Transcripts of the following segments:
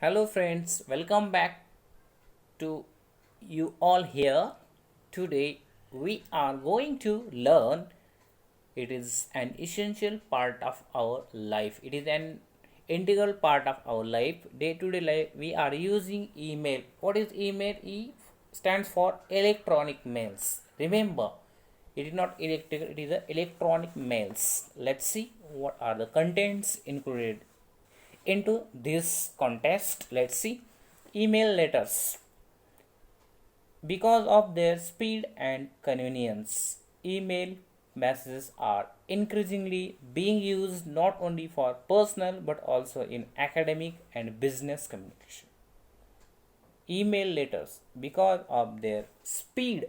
Hello, friends, welcome back to you all here. Today, we are going to learn it is an essential part of our life, it is an integral part of our life, day to day life. We are using email. What is email? Stands for electronic mails. Remember, it is not electrical, it is a electronic mails. Let's see what are the contents included into this contest. Let's see. Email letters. Because of their speed and convenience, email messages are increasingly being used not only for personal but also in academic and business communication. Email letters, because of their speed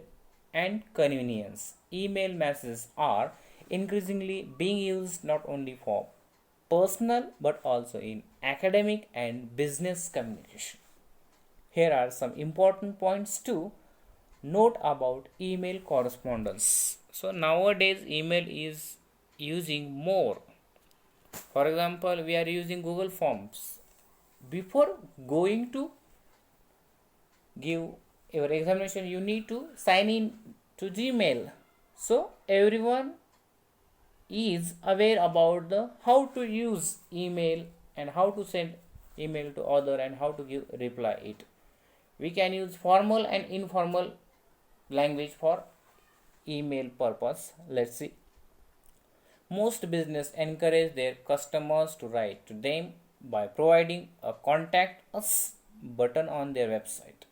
and convenience, email messages are increasingly being used not only for personal but also in academic and business communication. Here are some important points to note about email correspondence. So nowadays email is using more. For example, we are using Google Forms. Before going to give your examination, you need to sign in to Gmail. So everyone is aware about the how to use email and how to send email to other and how to give reply it. We can use formal and informal language for email purpose. Let's see. Most business encourage their customers to write to them by providing a contact us button on their website.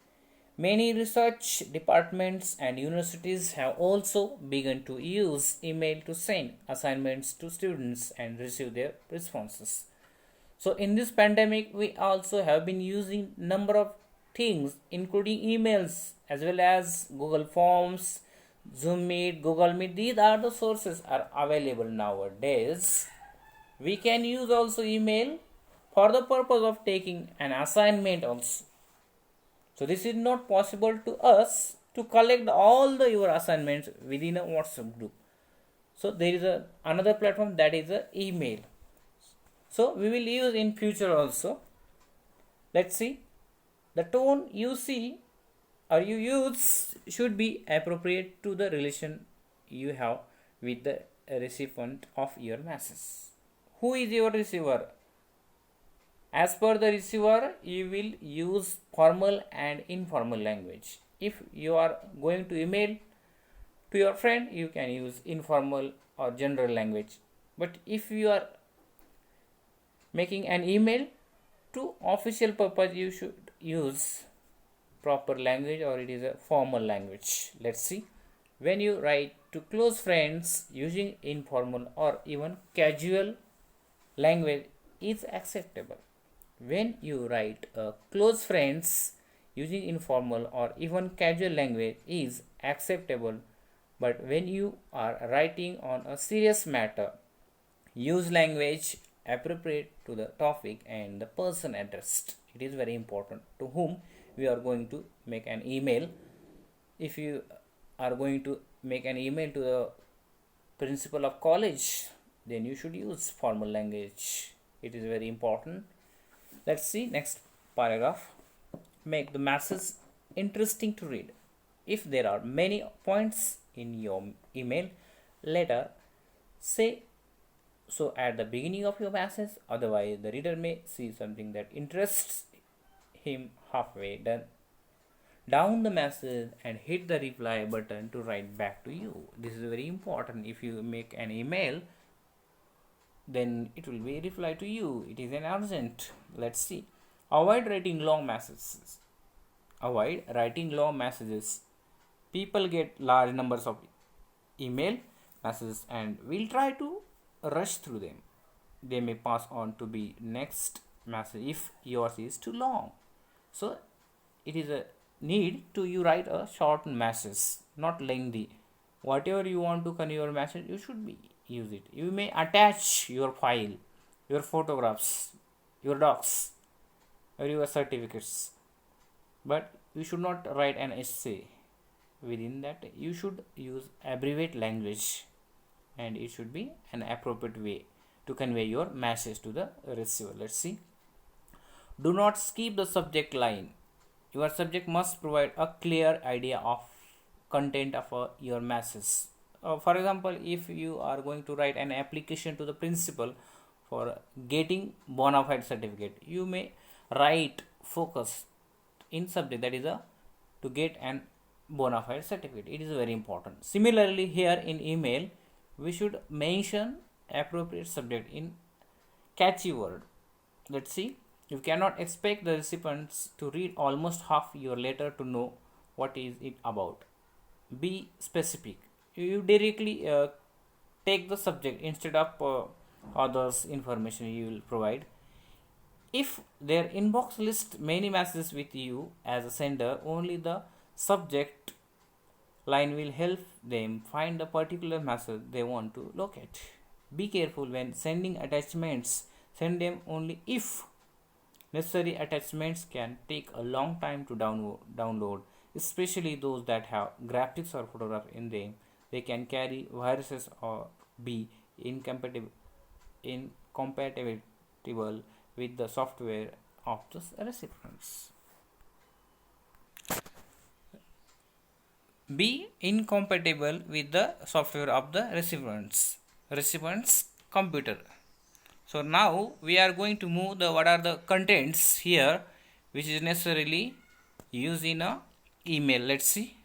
Many research departments and universities have also begun to use email to send assignments to students and receive their responses. So in this pandemic, we also have been using number of things including emails as well as Google Forms, Zoom Meet, Google Meet. These are the sources are available nowadays. We can use also email for the purpose of taking an assignment also. So this is not possible to us to collect all the your assignments within a WhatsApp group. So there is another platform, that is a email. So we will use in future also. Let's see. The tone you see or you use should be appropriate to the relation you have with the recipient of your message. Who is your receiver? As per the receiver, you will use formal and informal language. If you are going to email to your friend, you can use informal or general language. But if you are making an email to official purpose, you should use proper language or it is a formal language. Let's see. When you write to close friends using informal or even casual language is acceptable. When you write close friends using informal or even casual language is acceptable, but when you are writing on a serious matter, use language appropriate to the topic and the person addressed. It is very important to whom we are going to make an email. If you are going to make an email to the principal of college, then you should use formal language. It is very important. Let's see next paragraph. Make the message interesting to read. If there are many points in your email letter, say so at the beginning of your message, otherwise the reader may see something that interests him halfway down the message and hit the reply button to write back to you. This is very important. If you make an email, then it will be reply to you. It is an urgent. Let's see. Avoid writing long messages. Avoid writing long messages. People get large numbers of email messages and will try to rush through them. They may pass on to be next message if yours is too long. So it is a need to you write a short message, not lengthy. Whatever you want to convey your message, you should be use it. You may attach your file, your photographs, your docs, or your certificates, but you should not write an essay within that. You should use abbreviate language and it should be an appropriate way to convey your message to the receiver. Let's see. Do not skip the subject line. Your subject must provide a clear idea of content of your message. For example, if you are going to write an application to the principal for getting bona fide certificate, you may write focus in subject, that is to get an bona fide certificate. It is very important. Similarly, here in email, we should mention appropriate subject in catchy word. Let's see. You cannot expect the recipients to read almost half your letter to know what is it about. Be specific. You directly take the subject instead of others information you will provide. If their inbox lists many messages with you as a sender, only the subject line will help them find the particular message they want to locate. Be careful when sending attachments. Send them only if necessary. Attachments can take a long time to download, especially those that have graphics or photograph in them. They can carry viruses or be incompatible with the software of the recipients. Be incompatible with the software of the recipient's computer. So now we are going to move the what are the contents here which is necessarily used in a email. Let's see.